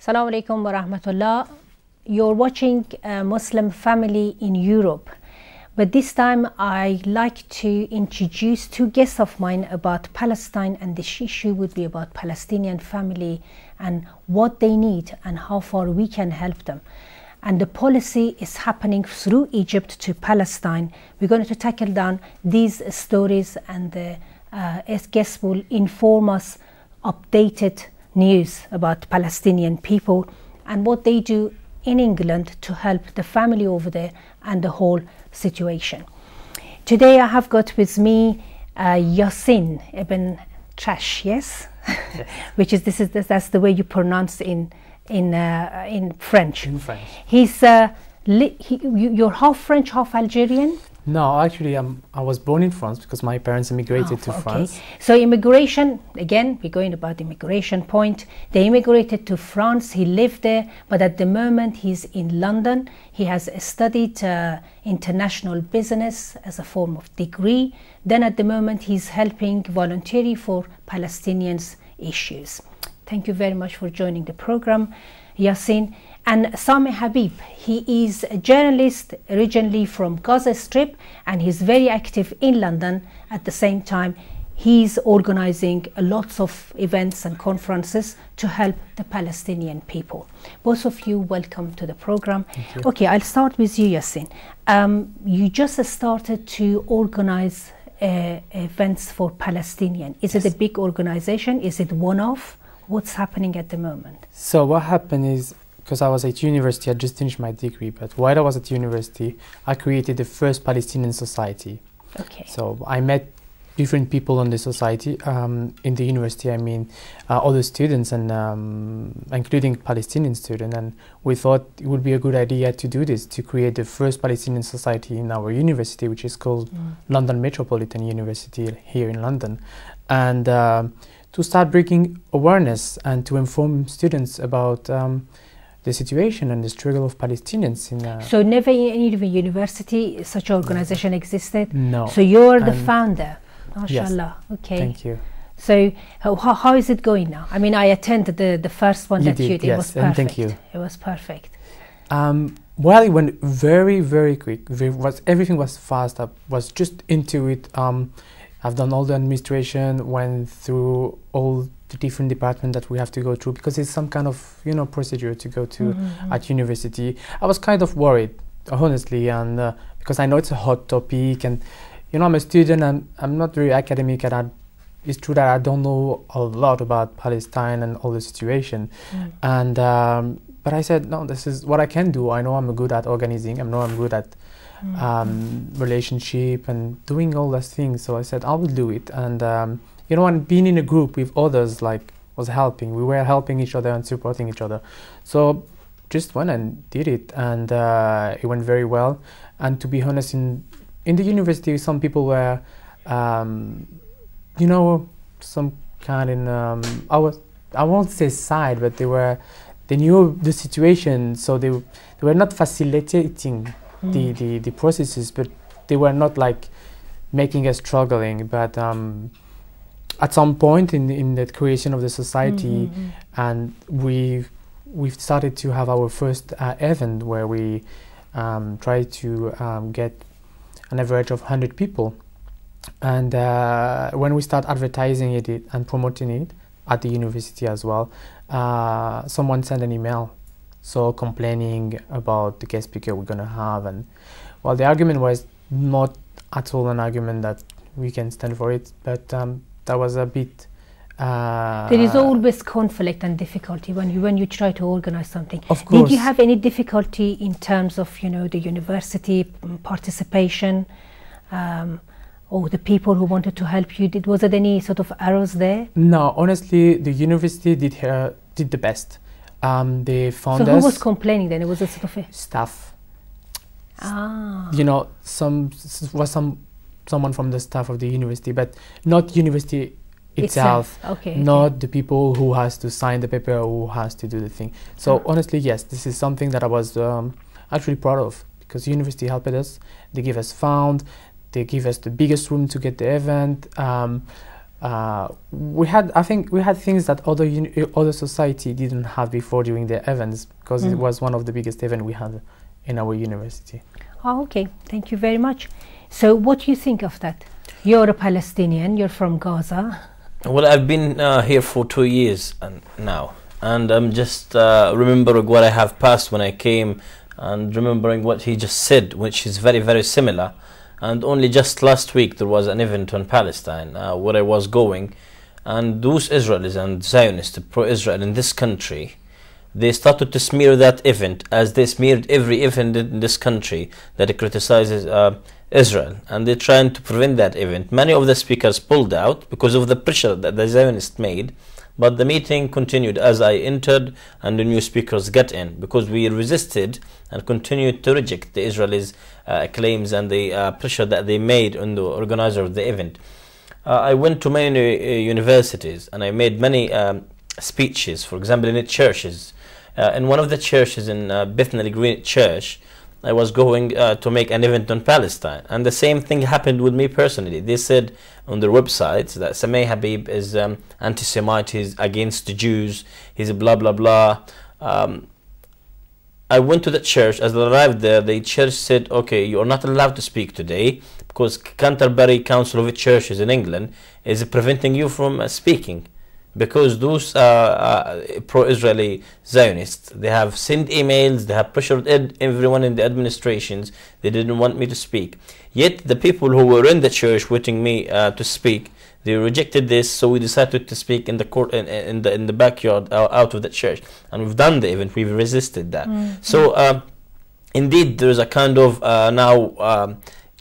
Assalamu alaikum wa rahmatullah. You're watching a Muslim family in Europe, but this time I like to introduce two guests of mine about Palestine, and this issue would be about Palestinian family and what they need and how far we can help them. And the policy is happening through Egypt to Palestine. We're going to tackle down these stories, and the guests will inform us updated news about Palestinian people and what they do in England to help the family over there and the whole situation. Today I have got with me Yassin ibn Trash, yes? Which is that's the way you pronounce in French. In French. He's you're half French, half Algerian? No, actually, I was born in France because my parents immigrated to France. So immigration, again, we're going about the immigration point. They immigrated to France, he lived there, but at the moment he's in London. He has studied international business as a form of degree. Then at the moment he's helping voluntarily for Palestinians issues. Thank you very much for joining the program, Yassin. And Sami Habib, he is a journalist originally from Gaza Strip, and he's very active in London. At the same time, he's organizing lots of events and conferences to help the Palestinian people. Both of you, welcome to the program. Okay, I'll start with you, Yassin. You just started to organize events for Palestinian. Is it a big organization? Is it one-off? What's happening at the moment? So what happened is, because I was at university, I just finished my degree, but while I was at university, I created the first Palestinian society. Okay. So I met different people in the society, in the university, I mean, other students, and including Palestinian students, and we thought it would be a good idea to do this, to create the first Palestinian society in our university, which is called London Metropolitan University here in London, and to start bringing awareness and to inform students about the situation and the struggle of Palestinians in So never in any of the university such organization existed? No. So you're the founder? MashaAllah. Yes. Okay. Thank you. So how is it going now? I mean, I attended the first one that you did. Yes, It was perfect. and thank you. It was perfect. Well, it went very, very quick. Everything was fast. I was just into it. I've done all the administration, went through all the different departments that we have to go through, because it's some kind of, procedure to go to at university. I was kind of worried, honestly, and because I know it's a hot topic, and I'm a student, and I'm not very academic, and it's true that I don't know a lot about Palestine and all the situation. And but I said, no, this is what I can do. I know I'm good at organizing. I know I'm good at relationship and doing all those things. So I said, I will do it. And and being in a group with others was helping. We were helping each other and supporting each other. So just went and did it, and it went very well. And to be honest, in the university, some people were, some kind of I won't say side, but they knew the situation, so they were not facilitating the processes, but they were not making us struggling. But at some point in the creation of the society, and we've started to have our first event where we try to get an average of 100 people. And when we start advertising it and promoting it at the university as well, someone sent an email complaining about the guest speaker we're going to have. And well, the argument was not at all an argument that we can stand for it, but that was a bit there is always conflict and difficulty when you try to organize something. Of course. Did you have any difficulty in terms of the university participation, or the people who wanted to help you? Was there any sort of errors there? No, honestly, the university did the best. They found us. So who was complaining then? It was a sort of staff. Ah. Someone from the staff of the university, but not university itself. Okay. Not the people who has to sign the paper, who has to do the thing. So honestly, yes, this is something that I was actually proud of, because the university helped us. They give us funds. They give us the biggest room to get the event. we had, I think, we had things that other society didn't have before during the events, because it was one of the biggest events we had in our university. Oh, okay, thank you very much. So, what do you think of that? You're a Palestinian. You're from Gaza. Well, I've been here for 2 years now, and I'm just remembering what I have passed when I came, and remembering what he just said, which is very, very similar. And only just last week there was an event on Palestine where I was going, and those Israelis and Zionists, pro-Israel in this country, they started to smear that event as they smeared every event in this country that criticizes Israel, and they're trying to prevent that event. Many of the speakers pulled out because of the pressure that the Zionists made, but the meeting continued as I entered and the new speakers got in, because we resisted and continued to reject the Israelis' claims and the pressure that they made on the organizer of the event. I went to many universities and I made many speeches, for example, in the churches. In one of the churches in Bethany Green Church, I was going to make an event on Palestine, and the same thing happened with me personally. They said on their websites that Sameh Habib is anti-Semite, he's against the Jews, he's blah blah blah. I went to the church. As I arrived there, the church said, okay, you are not allowed to speak today because Canterbury Council of Churches in England is preventing you from speaking. Because those pro-Israeli Zionists, they have sent emails, they have pressured everyone in the administrations. They didn't want me to speak. Yet the people who were in the church waiting me to speak, they rejected this. So we decided to speak in the court, in the backyard out of the church, and we've done the event. We've resisted that. So indeed, there's a kind of now.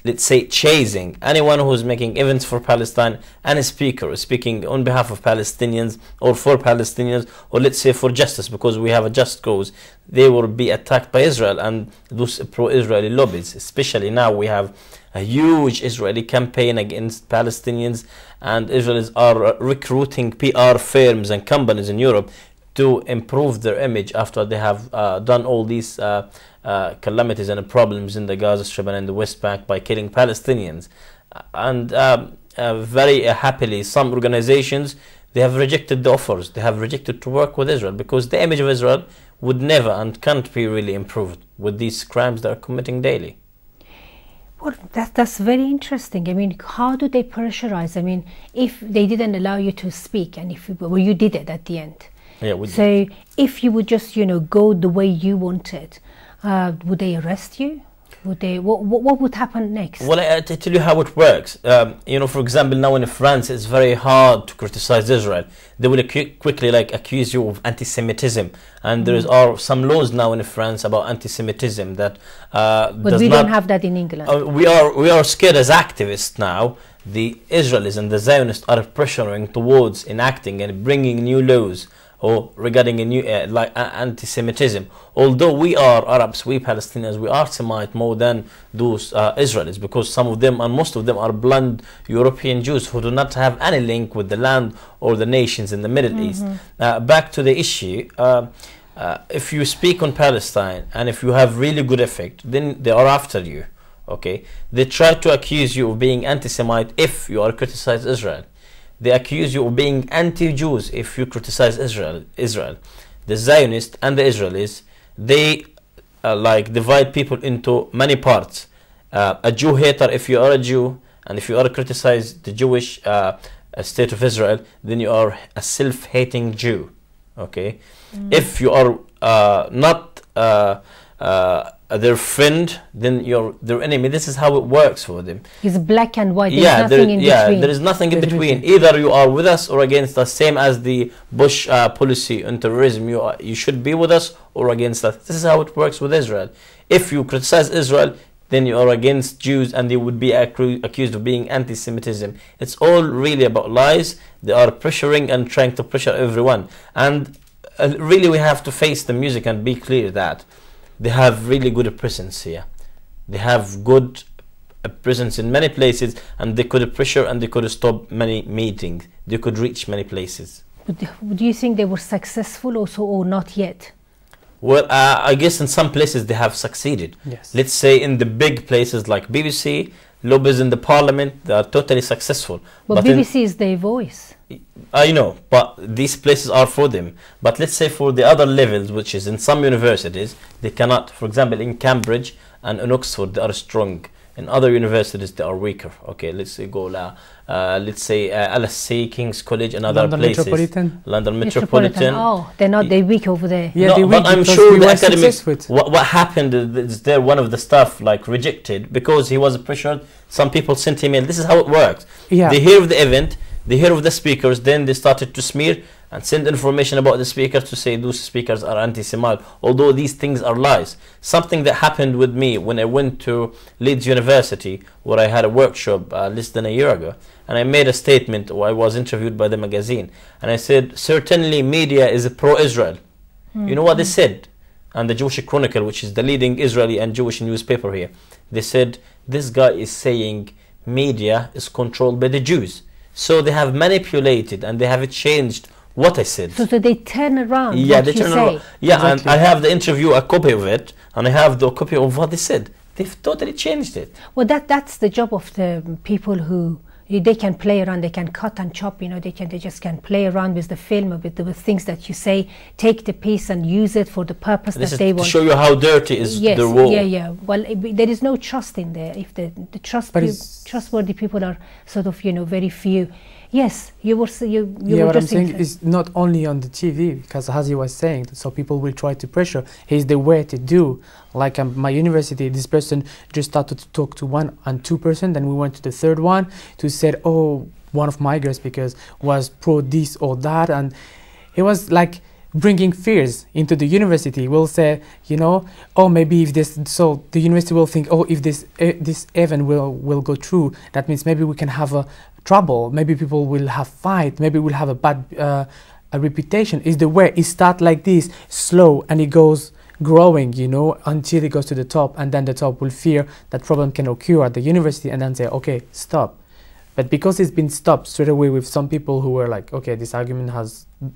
Let's say chasing anyone who's making events for Palestine, any speaker speaking on behalf of Palestinians or for Palestinians, or let's say for justice, because we have a just cause, they will be attacked by Israel and those pro-Israeli lobbies. Especially now we have a huge Israeli campaign against Palestinians, and Israelis are recruiting PR firms and companies in Europe to improve their image after they have done all these calamities and problems in the Gaza Strip and in the West Bank by killing Palestinians. And very happily, some organizations, they have rejected the offers. They have rejected to work with Israel because the image of Israel would never and can't be really improved with these crimes they are committing daily. Well, that's very interesting. I mean, how do they pressurize? I mean, if they didn't allow you to speak, and if you did it at the end. Yeah, so if you would just, go the way you wanted, would they arrest you? Would they? What would happen next? Well, I tell you how it works. For example, now in France, it's very hard to criticize Israel. They will quickly accuse you of anti-Semitism, and there are some laws now in France about anti-Semitism that. But we don't have that in England. We are scared as activists now. The Israelis and the Zionists are pressuring towards enacting and bringing new laws or regarding a new anti-Semitism. Although we are Arabs, we Palestinians, we are Semite more than those Israelis, because some of them and most of them are blind European Jews who do not have any link with the land or the nations in the Middle East. Back to the issue, if you speak on Palestine and if you have really good effect, then they are after you. Okay, they try to accuse you of being anti-Semite if you are criticize Israel. They accuse you of being anti-Jews if you criticize Israel. The Zionists and the Israelis, they divide people into many parts. A Jew hater if you are a Jew, and if you are criticize the Jewish state of Israel, then you are a self-hating Jew. Okay, if you are not their friend, then you're their enemy. This is how it works for them. It's black and white. There's nothing in between. There is nothing in between. Either you are with us or against us. Same as the Bush policy on terrorism. You should be with us or against us. This is how it works with Israel. If you criticize Israel, then you are against Jews, and they would be accused of being anti-Semitism. It's all really about lies. They are pressuring and trying to pressure everyone. And really, we have to face the music and be clear that they have really good presence here. They have good presence in many places, and they could pressure and they could stop many meetings. They could reach many places. But do you think they were successful also, or not yet? Well, I guess in some places they have succeeded. Yes. Let's say in the big places like BBC, lobbies in the parliament, they are totally successful. But in- BBC is their voice. I know, but these places are for them. But let's say for the other levels, which is in some universities, they cannot. For example, in Cambridge and in Oxford, they are strong. In other universities, they are weaker. Okay, let's say let's say LSE, King's College, and other London places. Metropolitan. London Metropolitan. Oh, they're not. They're weak over there. Yeah, No, they but will, I'm because sure we the were academics. successful. What happened is there one of the staff like rejected because he was pressured. Some people sent email. This is how it works. Yeah. They hear of the event, they hear of the speakers, then they started to smear and send information about the speakers to say those speakers are anti-Semitic, although these things are lies. Something that happened with me when I went to Leeds University, where I had a workshop less than a year ago, and I made a statement, or I was interviewed by the magazine, and I said, certainly media is pro-Israel. You know what they said? And the Jewish Chronicle, which is the leading Israeli and Jewish newspaper here, they said, this guy is saying media is controlled by the Jews. So they have manipulated and they have changed what I said. So they turn around. Yeah, what they you turn say. around. Yeah, Exactly. and I have the interview, a copy of it, and I have the copy of what they said. They've totally changed it. Well, that's the job of the people who they can play around. They can cut and chop. They just can play around with the film, with the things that you say. Take the piece and use it for the purpose This that is they to want. show you how dirty is Yes, the wall. yeah. Well, there is no trust in there. If the But it's- trustworthy people are sort of very few. Yes, you were you Yeah, were what I'm just saying is not only on the TV, because as he was saying, so people will try to pressure. Here's the way to do. Like my university, this person just started to talk to 1 and 2%, then we went to the third one to say, oh, one of my girls because was pro this or that, and it was like bringing fears into the university. We'll say, oh, maybe if this, so the university will think, oh, if this event will go through, that means maybe we can have a trouble, maybe people will have fight, maybe we'll have a bad a reputation. Is the way it starts like this, slow, and it goes growing, until it goes to the top, and then the top will fear that problem can occur at the university and then say, okay, stop. But because it's been stopped straight away with some people who were like, okay, this argument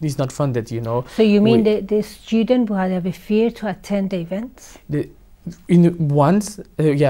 is not funded, So you mean the student will have a fear to attend the events?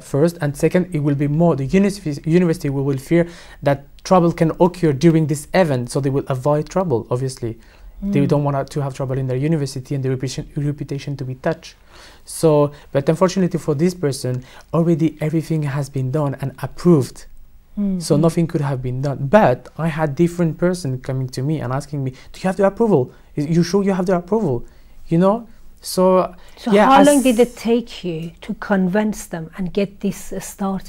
First, and second, it will be more. The university will fear that trouble can occur during this event, so they will avoid trouble, obviously. They don't want to have trouble in their university and their reputation to be touched. So, but unfortunately for this person, already everything has been done and approved. So nothing could have been done. But I had different person coming to me and asking me, do you have the approval? You sure you have the approval? So how long did it take you to convince them and get this started?